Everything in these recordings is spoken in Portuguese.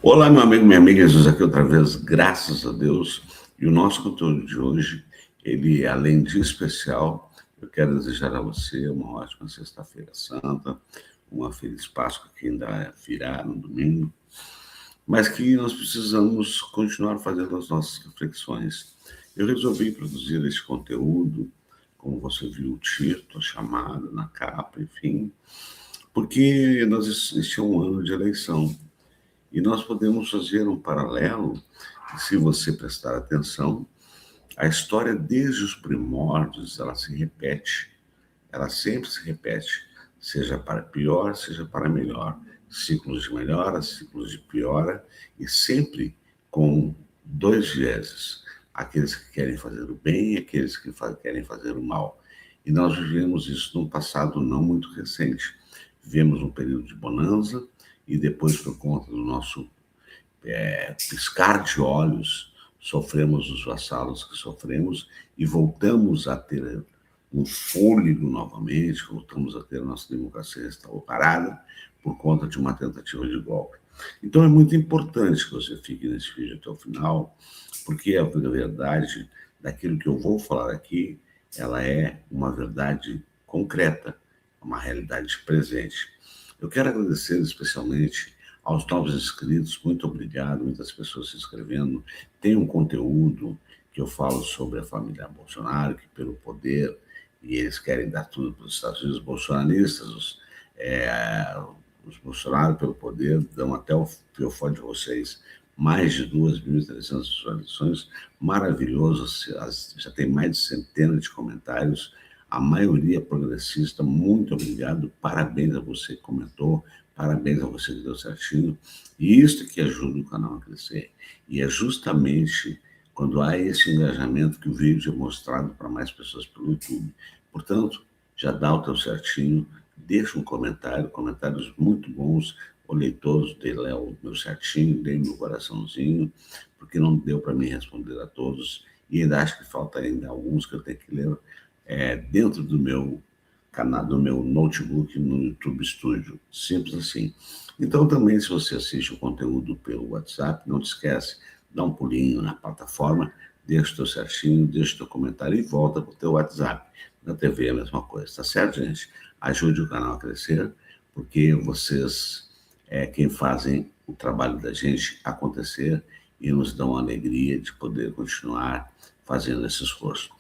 Olá, meu amigo, minha amiga, Jesus aqui outra vez, graças a Deus. E o nosso conteúdo de hoje, ele, além de especial, eu quero desejar a você uma ótima Sexta-feira Santa, uma feliz Páscoa que ainda virá no domingo, mas que nós precisamos continuar fazendo as nossas reflexões. Eu resolvi produzir esse conteúdo, como você viu o título, a chamada, na capa, enfim, porque este é um ano de eleição. E nós podemos fazer um paralelo, se você prestar atenção, a história desde os primórdios, ela se repete, ela sempre se repete, seja para pior, seja para melhor. Ciclos de melhora, ciclos de piora, e sempre com dois vieses, aqueles que querem fazer o bem e aqueles que querem fazer o mal. E nós vivemos isso num passado não muito recente. Vivemos um período de bonança, e depois, por conta do nosso piscar de olhos, sofremos os vassalos que sofremos e voltamos a ter um fôlego novamente, voltamos a ter a nossa democracia restaurada por conta de uma tentativa de golpe. Então é muito importante que você fique nesse vídeo até o final, porque a verdade daquilo que eu vou falar aqui, ela é uma verdade concreta, uma realidade presente. Eu quero agradecer especialmente aos novos inscritos, muito obrigado, muitas pessoas se inscrevendo. Tem um conteúdo que eu falo sobre a família Bolsonaro, que pelo poder, e eles querem dar tudo para os Estados Unidos, bolsonaristas, os Bolsonaro pelo poder, dão até o fiofó de vocês mais de 2.300 visualizações, maravilhoso, já tem mais de centenas de comentários, a maioria progressista, muito obrigado, parabéns a você que comentou, parabéns a você que deu certinho, e isso que ajuda o canal a crescer, e é justamente quando há esse engajamento que o vídeo é mostrado para mais pessoas pelo YouTube. Portanto, já dá o teu certinho, deixa um comentário, comentários muito bons, olhei todos, dei lá o meu certinho, dei meu coraçãozinho, porque não deu para mim responder a todos, e ainda acho que falta ainda alguns que eu tenho que ler dentro do meu canal, do meu notebook no YouTube Studio, simples assim. Então também, se você assiste o conteúdo pelo WhatsApp, não te esquece, dá um pulinho na plataforma, deixa o teu certinho, deixa o teu comentário e volta para o teu WhatsApp. Na TV é a mesma coisa, tá certo, gente? Ajude o canal a crescer, porque vocês quem fazem o trabalho da gente acontecer e nos dão a alegria de poder continuar fazendo esse esforço.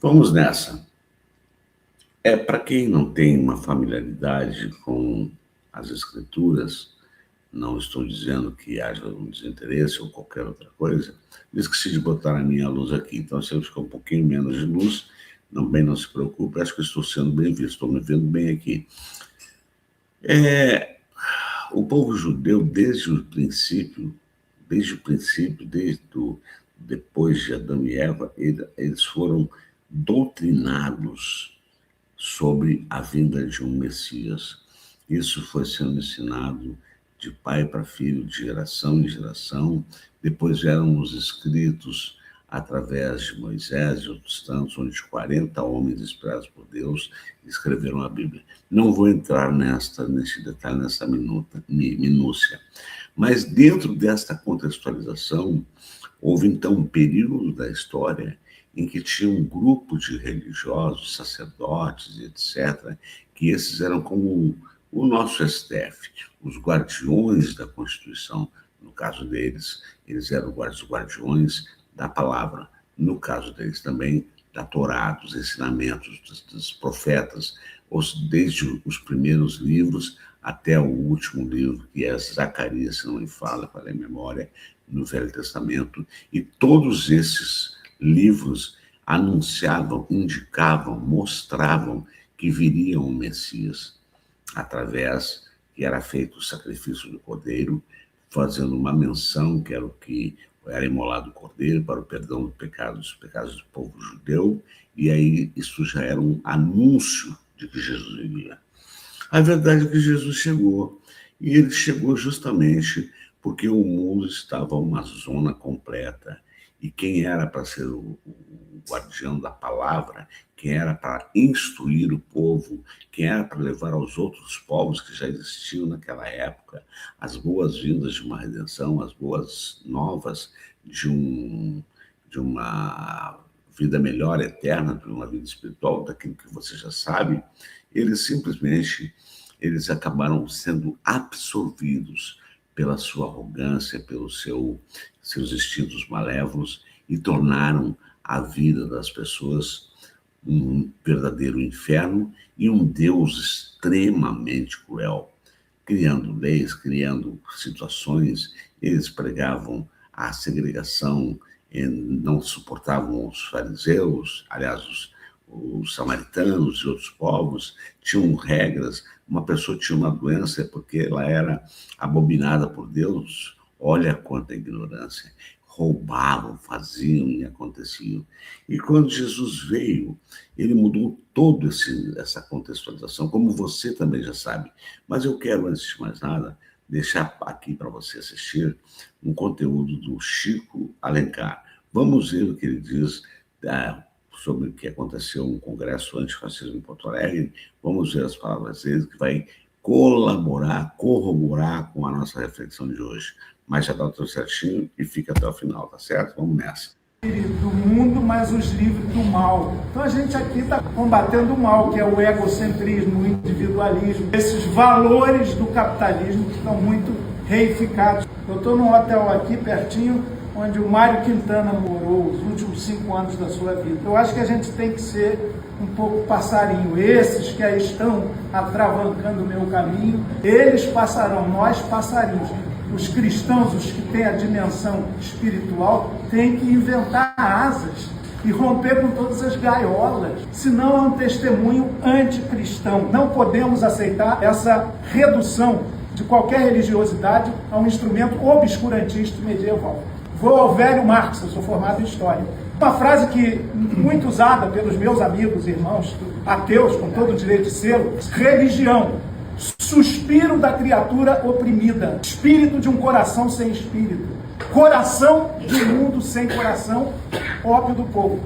Vamos nessa. Para quem não tem uma familiaridade com as escrituras, não estou dizendo que haja um desinteresse ou qualquer outra coisa, eu esqueci de botar a minha luz aqui, então se eu ficar um pouquinho menos de luz, não se preocupe, acho que estou sendo bem visto, estou me vendo bem aqui. O povo judeu, desde o princípio, depois de Adão e Eva, eles foram doutrinados sobre a vinda de um Messias. Isso foi sendo ensinado de pai para filho, de geração em geração. Depois vieram os escritos através de Moisés e outros tantos, onde 40 homens inspirados por Deus escreveram a Bíblia. Não vou entrar nesse detalhe, nessa minúcia. Mas dentro desta contextualização, houve então um período da história em que tinha um grupo de religiosos, sacerdotes, etc., que esses eram como o nosso STF, os guardiões da Constituição. No caso deles, eles eram os guardiões da palavra. No caso deles também, da Torá, dos ensinamentos dos profetas, desde os primeiros livros até o último livro, que é Zacarias, se não me falha a memória, no Velho Testamento. E todos esses livros anunciavam, indicavam, mostravam que viria um Messias, através que era feito o sacrifício do cordeiro, fazendo uma menção que era o que era imolado o cordeiro para o perdão dos pecados do povo judeu, e aí isso já era um anúncio de que Jesus viria. A verdade é que Jesus chegou, e ele chegou justamente porque o mundo estava uma zona completa, e quem era para ser o guardião da palavra, quem era para instruir o povo, quem era para levar aos outros povos que já existiam naquela época as boas-vindas de uma redenção, as boas novas de uma vida melhor, eterna, de uma vida espiritual, daquilo que você já sabe, eles acabaram sendo absorvidos pela sua arrogância, pelos seus instintos malévolos e tornaram a vida das pessoas um verdadeiro inferno e um Deus extremamente cruel, criando leis, criando situações. Eles pregavam a segregação, não suportavam os fariseus, aliás, os samaritanos e outros povos tinham regras. Uma pessoa tinha uma doença porque ela era abominada por Deus. Olha quanta ignorância. Roubavam, faziam e aconteciam. E quando Jesus veio, ele mudou toda essa contextualização, como você também já sabe. Mas eu quero, antes de mais nada, deixar aqui para você assistir um conteúdo do Chico Alencar. Vamos ver o que ele diz sobre o que aconteceu no Congresso Antifascismo em Porto Alegre. Vamos ver as palavras dele, que vai colaborar, corroborar com a nossa reflexão de hoje. Mas já dá tudo certinho e fica até o final, tá certo? Vamos nessa. Do mundo, mas os livres do mal. Então a gente aqui está combatendo o mal, que é o egocentrismo, o individualismo, esses valores do capitalismo que estão muito reificados. Eu estou num hotel aqui pertinho, onde o Mário Quintana morou os últimos 5 anos da sua vida. Eu acho que a gente tem que ser um pouco passarinho. Esses que aí estão atravancando o meu caminho, eles passarão, nós passarinhos. Os cristãos, os que têm a dimensão espiritual, têm que inventar asas e romper com todas as gaiolas. Senão é um testemunho anticristão. Não podemos aceitar essa redução de qualquer religiosidade a um instrumento obscurantista medieval. Vou ao velho Marx, eu sou formado em História. Uma frase que muito usada pelos meus amigos e irmãos ateus, com todo o direito de ser: religião, suspiro da criatura oprimida, espírito de um coração sem espírito, coração de um mundo sem coração, ópio do povo.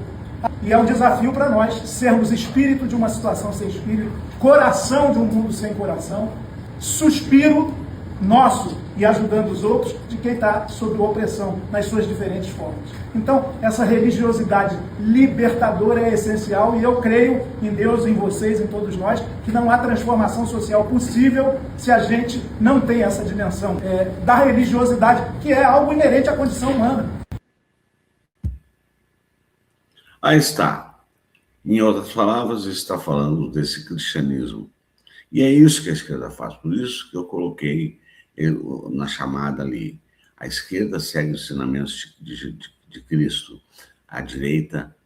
E é um desafio para nós sermos espírito de uma situação sem espírito, coração de um mundo sem coração, suspiro nosso e ajudando os outros de quem está sob opressão nas suas diferentes formas. Então, essa religiosidade libertadora é essencial e eu creio em Deus, em vocês, em todos nós, que não há transformação social possível se a gente não tem essa dimensão da religiosidade, que é algo inerente à condição humana. Aí está. Em outras palavras, está falando desse cristianismo. E é isso que a esquerda faz. Por isso que eu coloquei na chamada ali: a esquerda segue os ensinamentos de Cristo, a direita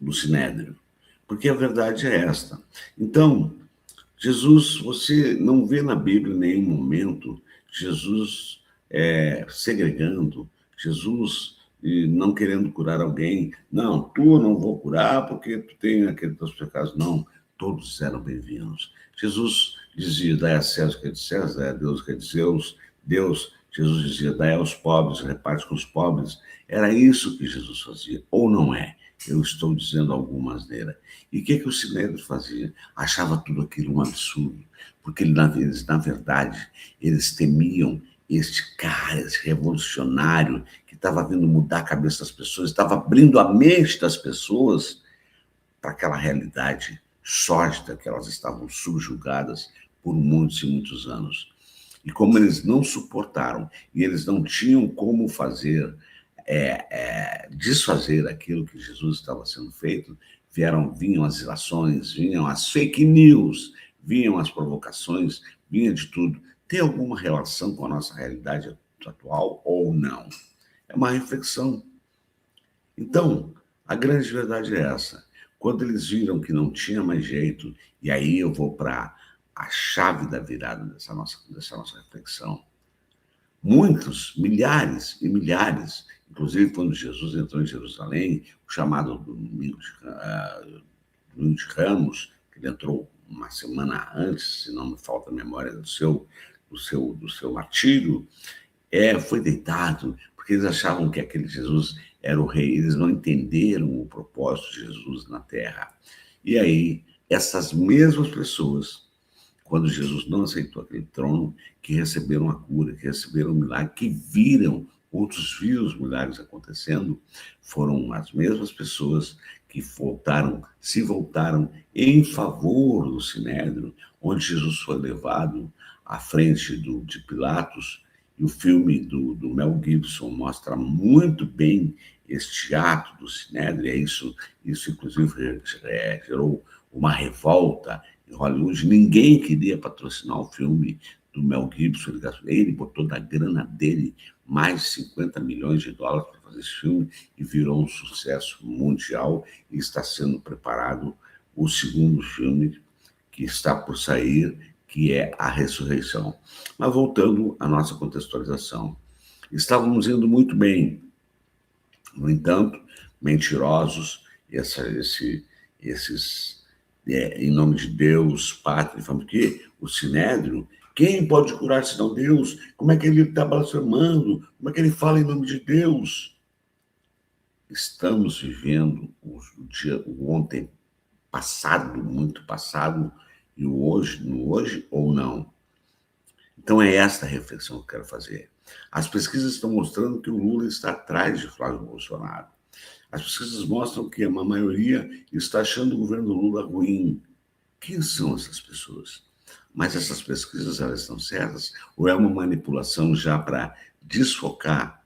do Sinédrio, porque a verdade é esta. Então, Jesus, você não vê na Bíblia em nenhum momento Jesus segregando, Jesus não querendo curar alguém. Não, tu não vou curar porque tu tem aqueles teus pecados. Não, todos eram bem-vindos. Jesus dizia: dai a César o que é de César, dai a Deus o que é de Deus. Jesus dizia: dai aos pobres, reparte com os pobres. Era isso que Jesus fazia, ou não é? Eu estou dizendo alguma asneira. E o que o Sinédrio fazia? Achava tudo aquilo um absurdo, porque eles, na verdade, eles temiam este cara, esse revolucionário que estava vindo mudar a cabeça das pessoas, estava abrindo a mente das pessoas para aquela realidade sórdida que elas estavam subjugadas por muitos e muitos anos. E como eles não suportaram, e eles não tinham como fazer, desfazer aquilo que Jesus estava sendo feito, vinham as ilações, vinham as fake news, vinham as provocações, vinha de tudo. Tem alguma relação com a nossa realidade atual ou não? É uma reflexão. Então, a grande verdade é essa. Quando eles viram que não tinha mais jeito, e aí eu vou para a chave da virada dessa nossa reflexão. Muitos, milhares e milhares, inclusive quando Jesus entrou em Jerusalém, o chamado Domingo de Ramos, que ele entrou uma semana antes, se não me falta a memória do seu martírio, Foi deitado, porque eles achavam que aquele Jesus era o rei, eles não entenderam o propósito de Jesus na terra. E aí, essas mesmas pessoas, quando Jesus não aceitou aquele trono, que receberam a cura, que receberam o milagre, que outros viram os milagres acontecendo, foram as mesmas pessoas que se voltaram em favor do Sinédrio, onde Jesus foi levado à frente de Pilatos. E o filme do Mel Gibson mostra muito bem este ato do Sinédrio. Isso inclusive, gerou uma revolta em Hollywood. Ninguém queria patrocinar o filme do Mel Gibson. Ele botou da grana dele mais de 50 milhões de dólares para fazer esse filme e virou um sucesso mundial, e está sendo preparado o segundo filme que está por sair, que é A Ressurreição. Mas voltando à nossa contextualização, estávamos indo muito bem. No entanto, mentirosos, esses em nome de Deus, pátria, porque o Sinédrio, quem pode curar senão Deus? Como é que ele está blasfemando? Como é que ele fala em nome de Deus? Estamos vivendo o ontem passado, muito passado, e o hoje, no hoje ou não. Então é esta reflexão que eu quero fazer. As pesquisas estão mostrando que o Lula está atrás de Flávio Bolsonaro. As pesquisas mostram que uma maioria está achando o governo Lula ruim. Quem são essas pessoas? Mas essas pesquisas, elas estão certas? Ou é uma manipulação já para desfocar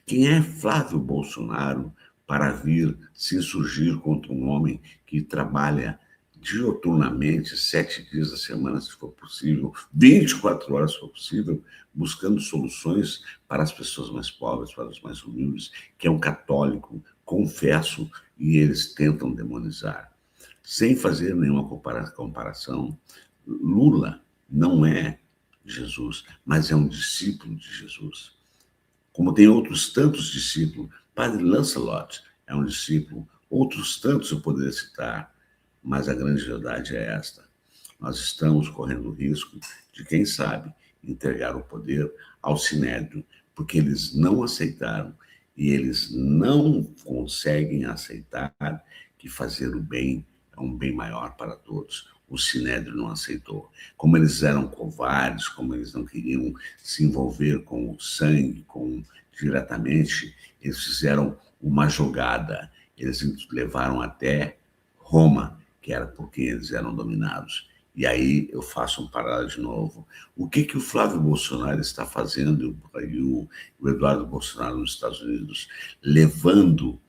quem é Flávio Bolsonaro para vir se insurgir contra um homem que trabalha dioturnamente, 7 dias da semana, se for possível, 24 horas, se for possível, buscando soluções para as pessoas mais pobres, para os mais humildes, que é um católico, confesso, e eles tentam demonizar. Sem fazer nenhuma comparação, Lula não é Jesus, mas é um discípulo de Jesus. Como tem outros tantos discípulos, Padre Lancelot é um discípulo, outros tantos eu poderia citar, mas a grande verdade é esta. Nós estamos correndo o risco de, quem sabe, entregar o poder ao Sinédrio, porque eles não aceitaram e eles não conseguem aceitar que fazer o bem é um bem maior para todos. O Sinédrio não aceitou. Como eles eram covardes, como eles não queriam se envolver com o sangue, diretamente, eles fizeram uma jogada. Eles levaram até Roma, que era por quem eles eram dominados. E aí eu faço um paralelo de novo. O que o Flávio Bolsonaro está fazendo, e o Eduardo Bolsonaro nos Estados Unidos, levando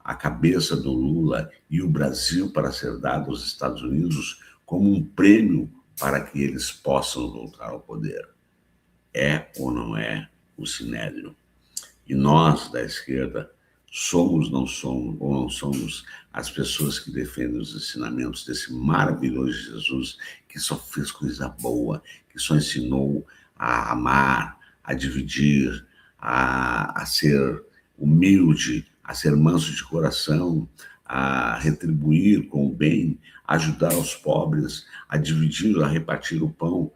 a cabeça do Lula e o Brasil para ser dado aos Estados Unidos como um prêmio para que eles possam voltar ao poder? É ou não é o Sinédrio? E nós, da esquerda, somos ou não somos as pessoas que defendem os ensinamentos desse maravilhoso Jesus, que só fez coisa boa, que só ensinou a amar, a dividir, a ser humilde, a ser manso de coração, a retribuir com o bem, a ajudar os pobres, a dividir, a repartir o pão.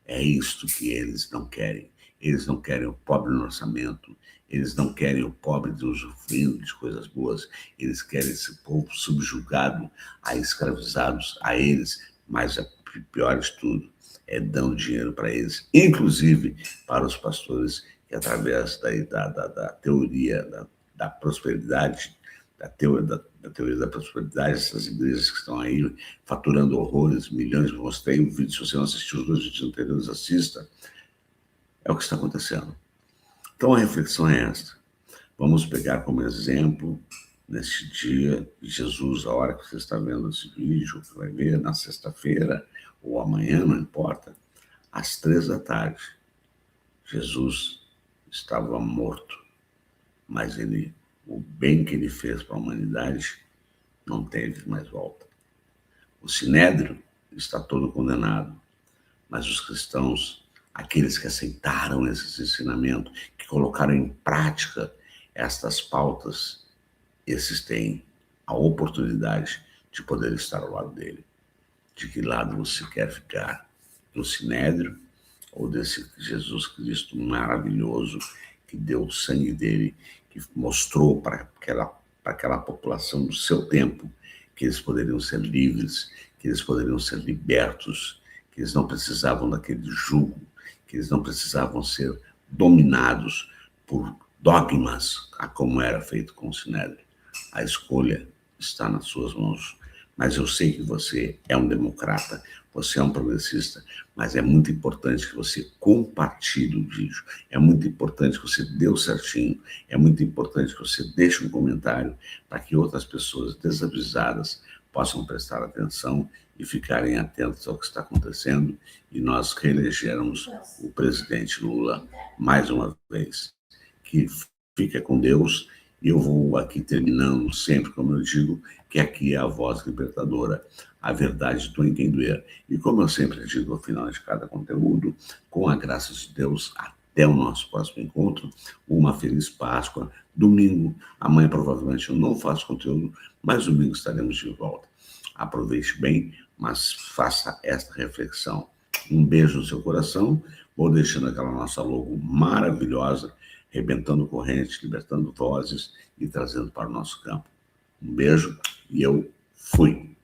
É isto que eles não querem. Eles não querem o pobre no orçamento, eles não querem o pobre usufruindo de coisas boas, eles querem esse povo subjugado, escravizados a eles, mas pior de tudo, é dando dinheiro para eles, inclusive para os pastores, que através da teoria da prosperidade, da teoria da prosperidade, essas igrejas que estão aí faturando horrores, milhões. Eu mostrei um vídeo, se você não assistiu os 2 vídeos anteriores, assista. É o que está acontecendo. Então a reflexão é esta. Vamos pegar como exemplo, neste dia de Jesus, a hora que você está vendo esse vídeo, que vai ver na sexta-feira ou amanhã, não importa, às 3 da tarde, Jesus estava morto, mas o bem que ele fez para a humanidade não teve mais volta. O Sinédrio está todo condenado, mas os cristãos, aqueles que aceitaram esses ensinamentos, que colocaram em prática estas pautas, esses têm a oportunidade de poder estar ao lado dele. De que lado você quer ficar? Do Sinédrio ou desse Jesus Cristo maravilhoso que deu o sangue dele, que mostrou para aquela população do seu tempo que eles poderiam ser livres, que eles poderiam ser libertos, que eles não precisavam daquele jugo, que eles não precisavam ser dominados por dogmas, como era feito com o Sinédrio. A escolha está nas suas mãos. Mas eu sei que você é um democrata, você é um progressista, mas é muito importante que você compartilhe o vídeo, é muito importante que você dê o certinho, é muito importante que você deixe um comentário para que outras pessoas desavisadas possam prestar atenção e ficarem atentos ao que está acontecendo e nós reelegermos o presidente Lula mais uma vez. Que fique com Deus. E eu vou aqui terminando sempre, como eu digo, que aqui é a voz libertadora, a verdade do quem doer. E como eu sempre digo ao final de cada conteúdo, com a graça de Deus, até o nosso próximo encontro, uma feliz Páscoa. Domingo, amanhã provavelmente eu não faço conteúdo, mas domingo estaremos de volta. Aproveite bem, mas faça esta reflexão. Um beijo no seu coração, vou deixando aquela nossa logo maravilhosa, rebentando correntes, libertando vozes e trazendo para o nosso campo. Um beijo e eu fui.